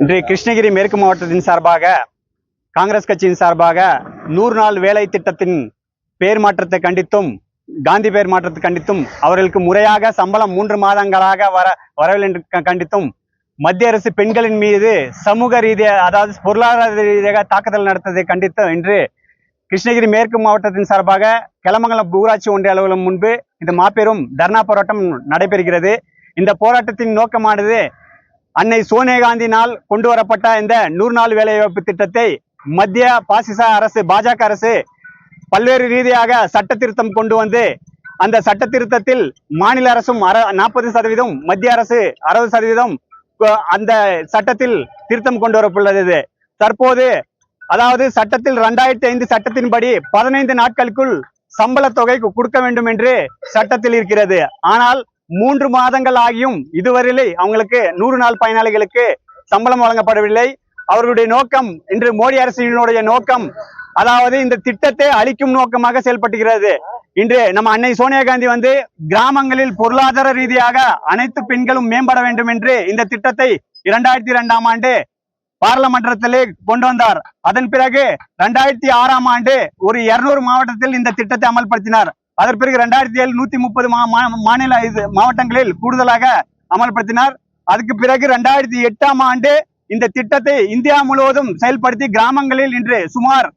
இன்று கிருஷ்ணகிரி மேற்கு மாவட்டத்தின் சார்பாக காங்கிரஸ் கட்சியின் சார்பாக 100 நாள் வேலை திட்டத்தின் பெயர் மாற்றத்தை கண்டித்தும் காந்தி பெயர் மாற்றத்தை கண்டித்தும் அவர்களுக்கு முறையாக சம்பளம் 3 மாதங்களாக வரவில்லை என்று கண்டித்தும் மத்திய அரசு பெண்களின் மீது சமூக ரீதியாக அதாவது பொருளாதார ரீதியாக தாக்குதல் நடத்ததை கண்டித்து இன்று கிருஷ்ணகிரி மேற்கு மாவட்டத்தின் சார்பாக கெலமங்கலம் ஊராட்சி ஒன்றிய அலுவலகம் முன்பு இந்த மாபெரும் தர்ணா போராட்டம் நடைபெறுகிறது. இந்த போராட்டத்தின் நோக்கமானது அன்னை சோனியா காந்தியினால் கொண்டு வரப்பட்ட இந்த 100 நாள் வேலைவாய்ப்பு திட்டத்தை மத்திய பாசிச அரசு பாஜக அரசு பல்வேறு ரீதியாக சட்ட திருத்தம் கொண்டு வந்து அந்த சட்ட திருத்தத்தில் மாநில அரசும் 40%, மத்திய அரசு 60% அந்த சட்டத்தில் திருத்தம் கொண்டு வரப்பட்டுள்ளது. தற்போது அதாவது சட்டத்தில் 2005 சட்டத்தின்படி 15 நாட்களுக்குள் சம்பள தொகை கொடுக்க வேண்டும் என்று சட்டத்தில் இருக்கிறது. ஆனால் 3 மாதங்கள் ஆகியும் இதுவரையிலே அவங்களுக்கு 100 நாள் பயனாளிகளுக்கு சம்பளம் வழங்கப்படவில்லை. அவர்களுடைய நோக்கம் இன்று மோடி அரசினுடைய நோக்கம் அதாவது இந்த திட்டத்தை அளிக்கும் நோக்கமாக செயல்பட்டுகிறது. இன்று நம்ம அன்னை சோனியா காந்தி கிராமங்களில் பொருளாதார ரீதியாக அனைத்து பெண்களும் மேம்பட வேண்டும் என்று இந்த திட்டத்தை 2002ஆம் ஆண்டு பார்லமெண்டத்திலே கொண்டு வந்தார். அதன் பிறகு 2006ஆம் ஆண்டு ஒரு 200 மாவட்டத்தில் இந்த திட்டத்தை அமல்படுத்தினார். அதன் பிறகு 2007 130 மாநில மாவட்டங்களில் கூடுதலாக அமல்படுத்தினார். அதுக்கு பிறகு 2008ஆம் ஆண்டு இந்த திட்டத்தை இந்தியா முழுவதும் செயல்படுத்தி கிராமங்களில் இன்று சுமார்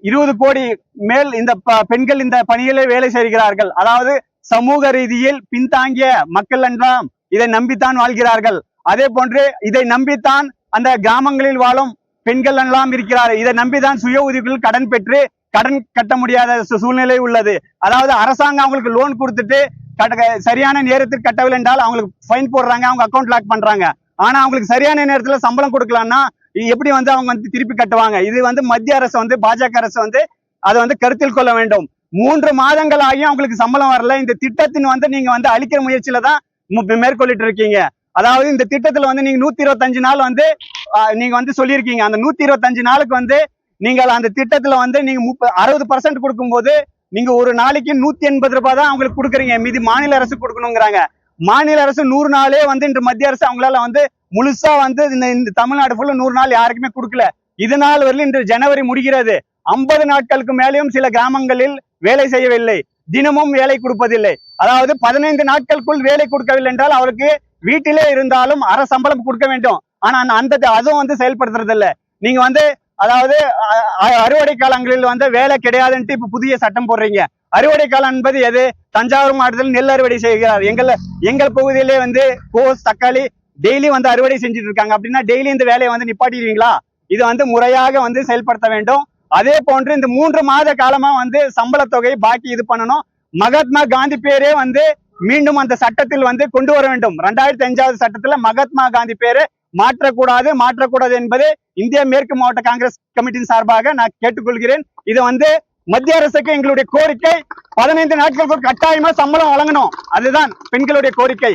20 கோடி மேல் இந்த பெண்கள் இந்த பணிகளை வேலை செய்கிறார்கள். அதாவது சமூக ரீதியில் பின்தாங்கிய மக்கள் எல்லாம் இதை நம்பித்தான் வாழ்கிறார்கள். அதே போன்று இதை நம்பித்தான் அந்த கிராமங்களில் வாழும் பெண்கள் எல்லாம் இருக்கிறார்கள். இதை நம்பிதான் சுய உதவிகள் கடன் பெற்று கடன் கட்ட முடியாத சூழ்நிலை உள்ளது. அதாவது அரசாங்கம் அவங்களுக்கு லோன் கொடுத்துட்டு சரியான நேரத்தில் கட்டவில்லை என்றால் அவங்களுக்கு ஃபைன் போடுறாங்க, அவங்க அக்கௌண்ட் லாக் பண்றாங்க. ஆனா அவங்களுக்கு சரியான நேரத்துல சம்பளம் கொடுக்கலாம்னா எப்படி அவங்க திருப்பி கட்டுவாங்க? இது மத்திய அரசு பாஜக அரசு அதை கருத்தில் கொள்ள வேண்டும். 3 மாதங்கள் ஆகியும் அவங்களுக்கு சம்பளம் வரல. இந்த திட்டத்தின் நீங்க அளிக்கிற முயற்சியில தான் மேற்கொள்ளிட்டு இருக்கீங்க. அதாவது இந்த திட்டத்துல நீங்க 125 நாள் நீங்க சொல்லியிருக்கீங்க. அந்த 125 நாளுக்கு நீங்கள் அந்த திட்டத்துல நீங்க 60% கொடுக்கும்போது நீங்க ஒரு நாளைக்கு 180 ரூபாய் தான் அவங்களுக்கு கொடுக்குறீங்க. மீதி மாநில அரசு கொடுக்கணுங்கிறாங்க. மாநில அரசு 100 நாளே இன்று மத்திய அரசு அவங்களால முழுசா இந்த தமிழ்நாடு ஃபுல்லா 100 நாள் யாருக்குமே கொடுக்கல. இதனால் வரையிலும் இன்று ஜனவரி முடிகிறது. 50 நாட்களுக்கு மேலேயும் சில கிராமங்களில் வேலை செய்யவில்லை, தினமும் வேலை கொடுப்பதில்லை. அதாவது 15 நாட்களுக்குள் வேலை கொடுக்கவில்லை என்றால் அவருக்கு வீட்டிலே இருந்தாலும் அரை சம்பளம் கொடுக்க வேண்டும். ஆனா அதுவும் செயல்படுத்துறது இல்லை. நீங்க அதாவது அறுவடை காலங்களில் வேலை கிடையாதுன்ட்டு இப்ப புதிய சட்டம் போடுறீங்க. அறுவடை காலம் என்பது எது? தஞ்சாவூர் மாவட்டத்தில் நெல் அறுவடை செய்கிறார். எங்கள் பகுதியிலே கோஸ் தக்காளி டெய்லி அறுவடை செஞ்சுட்டு இருக்காங்க. அப்படின்னா டெய்லி இந்த வேலையை நிப்பாட்டிடுவீங்களா? இது முறையாக செயல்படுத்த வேண்டும். அதே போன்று இந்த 3 மாத காலமா சம்பள தொகை பாக்கி இது பண்ணணும். மகாத்மா காந்தி பேரே மீண்டும் அந்த சட்டத்தில் கொண்டு வர வேண்டும். 2005 சட்டத்துல மகாத்மா காந்தி பேரு மாற்றக்கூடாது என்பது இந்திய மேற்கு மாவட்ட காங்கிரஸ் கமிட்டியின் சார்பாக நான் கேட்டுக்கொள்கிறேன். இது மத்திய அரசுக்கு எங்களுடைய கோரிக்கை. 15 நாட்களுக்கு கட்டாயமா சம்பளம் வழங்கணும். அதுதான் பெண்களுடைய கோரிக்கை.